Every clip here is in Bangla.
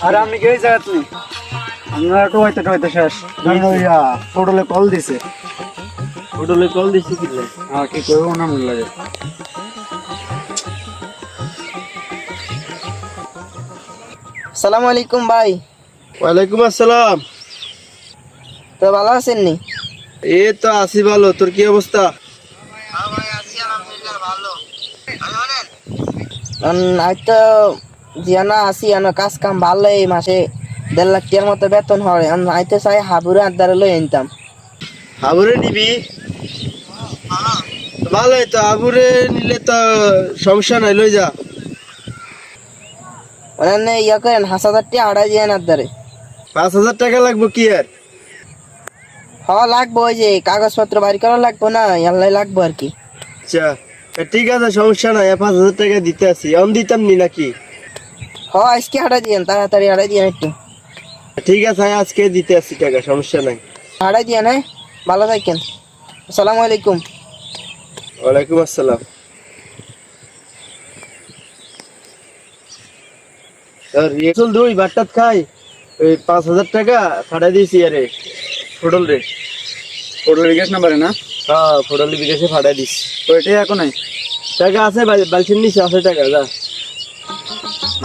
আর আমি কে জায়গা তুই আমরা টয়তে শেষ ফটোলে কল দিছে কি কি করবো না মনে লাগে। আসসালামু আলাইকুম ভাই। ওয়ালাইকুম আসসালাম। তো ভালো আছেন নি? এই তো আছি ভালো, তোর কি অবস্থা? আজ তো জিয়ানা আছি কাজ কাম ভালো, এই মাসে 1.5 লাখ টাকার মতো বেতন হয়। আইতে চাই হাবুরে আড্ডারে লই আনতাম। হাবুরে নিবি? ভালোই তো, হাবুরে নিলে তো সমস্যা নাই, লই যা। ওখানে ইয়া করেন 5,000 টাকা আড়াই দিয়ে আড্ডারে। 5,000 টাকা লাগবো কি আর? লাগবো, ওই যে কাগজপত্র বাড়ি করা লাগবো না, ইয়াল্লাই লাগবো আর কি। আচ্ছা ঠিক আছে, সমস্যা নাই, 5,000 টাকা দিতে আসি। আমি দিতাম নি নাকি? আজকে আড়াই দিয়েন, তাড়াতাড়ি আড়াই দিয়েন একটু। ঠিক আছে, আমি আজকে দিতে আসি টাকা, সমস্যা নাই। আড়াই দিয়েন, হ্যাঁ ভালো থাকেন। আসসালামু আলাইকুম। ওয়ালাইকুম আসসালাম। রিয়েসল দুই বাট্টাত খাই, ওই 5,000 টাকা ফাটাই দিয়েছি। আরে ফটোল রে ফটোল বিকাশ নাম্বারে না? হ্যাঁ, ফোটালি বিকাশে ফাটাই দিস। ওইটাই এখন নাই টাকা আছে, বালছির নিচে আছে টাকা, যা।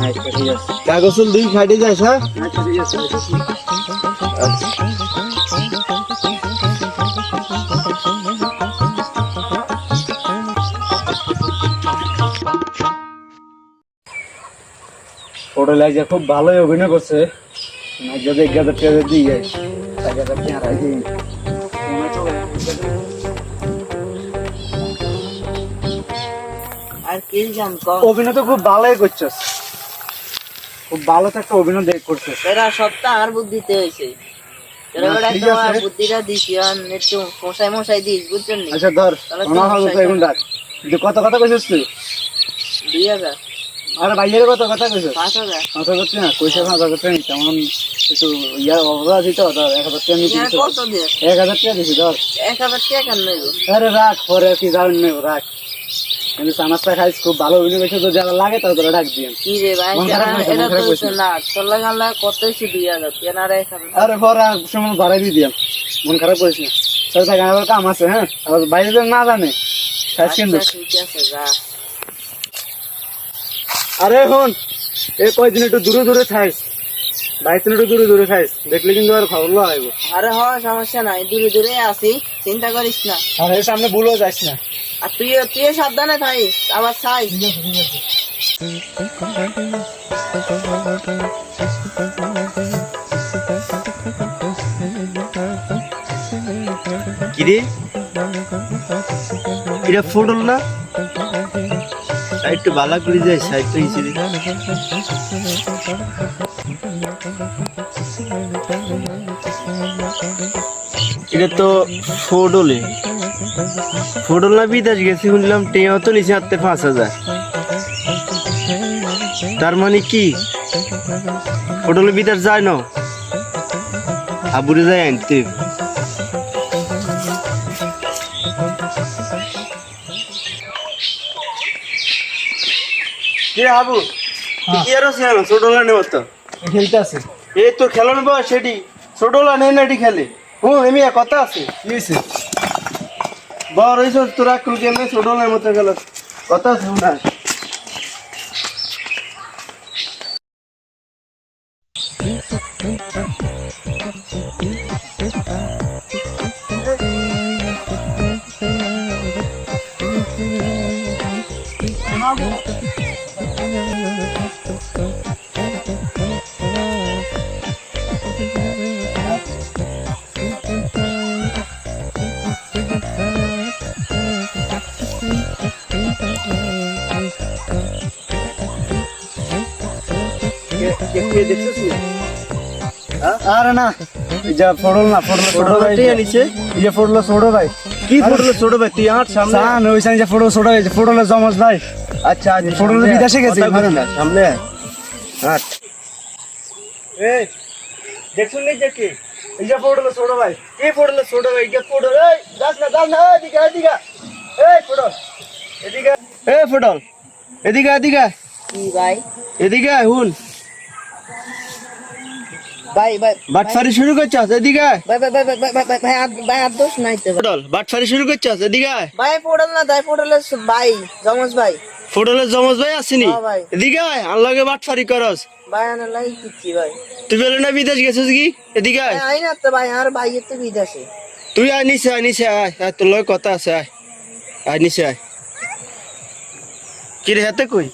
আচ্ছা ঠিক আছে, কাগজ দুই ফাটে যাস। হ্যাঁ আচ্ছা ঠিক আছে। আচ্ছা। ফটোল আইজা খুব ভালোই অভিনয় করছে। যদি 1,000 টাকা দিয়ে যায় 1,000 টাকা হারাই দিই। আর কি জান অভিনয় তো খুব ভালোই করছিস, খুব ভালো তো একটা অভিনয় করছিস। এরা সপ্তাহ আর বুদ্ধিতে হয়েছে। ঠিক আছে। বুদ্ধিটা দিছি, একটু মশাই দিস, বুঝছেন নি? আচ্ছা ধর, আমার হাল তো এখন ডাক। কত কথা কইছিস তুই? 2,000। আরে ভাইয়ের কত কথা কইছিস? 5,000। 5,000 টাকা না কইছে, 5,000 টাকা নিতে এমন একটু ইয়ার অভাব আছে তো, ধর 1,000 টাকা নিতে। কত দিয়ে? 1,000 টাকা দিছি ধর। 1,000 টাকা কেন নেব? আরে রাখ, পরে কি যাবেন নেব, রাখ। কিন্তু চানাচটা খাইস, খুব ভালো অভিনয় করছে, তো যারা লাগে তারা তোরা ডাক দিয়েন। কি রে ভাই, মন খারাপ হয়েছে, এটা মন খারাপ তো হয়েছে। না চল্লা গাল্লা কত হয়েছে 2,000 কেনারে 1,000। আরে পরে সময় বাড়াই দিয়ে দিয়াম, মন খারাপ করিস না। তোর থাকে আবার কাম আছে। হ্যাঁ, আবার বাইরে যেন না জানে খাইস কিন্তু। ঠিক আছে যা। আরে হন, এই কয়দিন একটু দূরে দূরে খাইস, বাইরে একটু দূরে দূরে খাইস, দেখলে কিন্তু আর খবর লাগব। আরে সমস্যা নাই, দূরে দূরে আছি, চিন্তা করিস না। আর এর সামনে ভুলেও যাস না। আর তুই সাবধানে থাকিস, আবার চাই। কিরে, এটা ফোটল না? সাইডটা বালা করে যায়, সাইডটা হিসেবে। এটা তো ফোটল না বিদেশ গেছে শুনলাম, টেও তো নিচে হাতে 5,000। তার মানে কি ফোটলে বিদেশ যায় না, আবুরে যায় আনতে। আবু কি আর ছোটলা নেব তো খেলতে আছে। এই তোর খেলানো বয়স, সেটি ছোটলা নেই না, এটি খেলে। এমনি কথা আছে বড় হয়েছ তোরা কেমনি ছোটলার মতো গেল, কথা আছে না। আরে না, যা ফোড়ল না, ফোড়ল ভাই নিচে ইয়ে ফোড়ল ছোট ভাই। কি ফোটল ছোট ভাই? তুই আমার সামনে সান ওইখানে যে ফোড়ল ছোট ভাই, ফোড়লের জমজ ভাই। আচ্ছা ফোড়ল বিদেশে গেছে সামনে হাট। এই দেখছুন নি যে কি এই যে ফোটল ছোট ভাই, কি ফোটল ছোট ভাই? কে ফোটল? এই দাস না এদিকে এই পটল এদিকে এই পটল এদিকে এদিকে কি ভাই এদিকে হুন ভাই ভাই বাটফারি শুরু করছস এদিকে ভাই ভাই ভাই ভাই ভাই ভাই ভাই ভাই আর দোষ নাই তো পটল বাটফারি শুরু করছস এদিকে ভাই পড়ল না তাই পড়লের ভাই জমজ ভাই পটলের জমজ ভাই আসেনি হ্যাঁ ভাই। এদিকে আল্লাহকে বাটফারি করস ভাই আনা লাগি কিচ্ছি ভাই তুই বলে না বিদেশ গেছিস কি এদিকে ভাই আই না তো ভাই আর ভাই তো বিদেশে তুই আয় নিচে আয় তোর লগে কথা আছে আয় নিচে আয় কি রে হাতে কই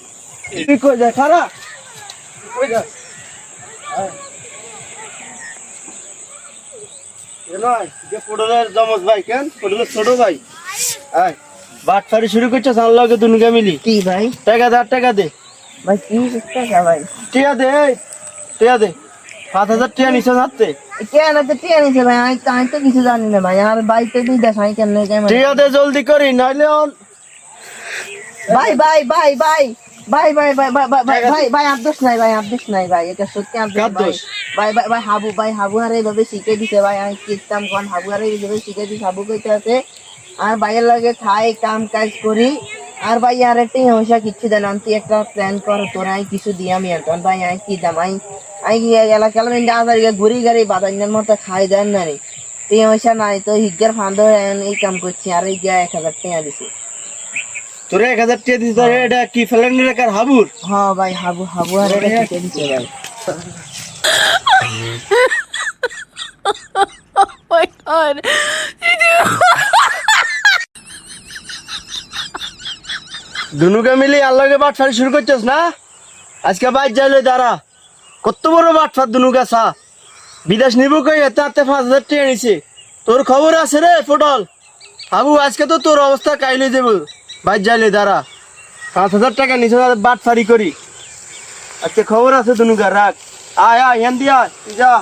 তুই কই যা খারা কই যা নয় যে পটলের জমজ ভাই কেন পটলের ছোট ভাই আয় বাটফারি শুরু করছিস আল্লাহকে দুনিয়া মিলি কি ভাই টাকা দে ভাই কি শিখতেছ ভাই টিয়া দে টিয়া দে 5,000 টিয়া নিচে যাচ্ছে কেন তো টিয়া নিছে ভাই আমি তো কিছু জানি না ভাই আর ভাই তো বিদেশ আমি কেন কেমন টিয়া দে জলদি করি নাইলে ভাই ভাই ভাই ভাই ভাই ভাই ভাই ভাই ভাই ভাই ভাই আদর্শ নাই ভাই এটা সত্যি আদর্শ কার দোষ? ভাই ভাই ভাই হাবু আর এইভাবে শিখে দিছে ভাই আমি কিতাম কোন হাবু আর এইভাবে শিখে দিছে হাবু কইতে আছে আর ভাইয়ের লাগে খাই কাম কাজ করি আর ভাই আর একটা সমস্যা কিচ্ছু দেন তুই একটা প্ল্যান কর তোরা কিছু দিয়ে আমি এখন ভাই আমি কি দাম আমি এলাকা আবার ঘুরি গাড়ি বাদাইনের মতো খাই দেন না রে এই সমস্যা নাই তো হিজ্জার ফান্ড এই কাম করছি আর এই 1,000 টাকা দিছি তোরে 1,000 টিয়া দিস এটা কি ফেলানি রেখার হাবুর হ্যাঁ ভাই হাবু আর এটা শিখে দিছে ভাই দুনুকে মিলি আল্লাহকে বাটফারি শুরু করছিস না আজকে বাইর যাইলে দাঁড়া কত বড় বাটফার দুনুকে সা বিদেশ নিব কই এতে 5,000 টাকা নিছে তোর খবর আছে রে পটল হাবু আজকে তো তোর অবস্থা কাইলে দেব বাইর যাইলে দাঁড়া 5,000 টাকা নিছে বাটফারি করি আজকে খবর আছে দুনুকে রাখ আয় হেন দিয়া যা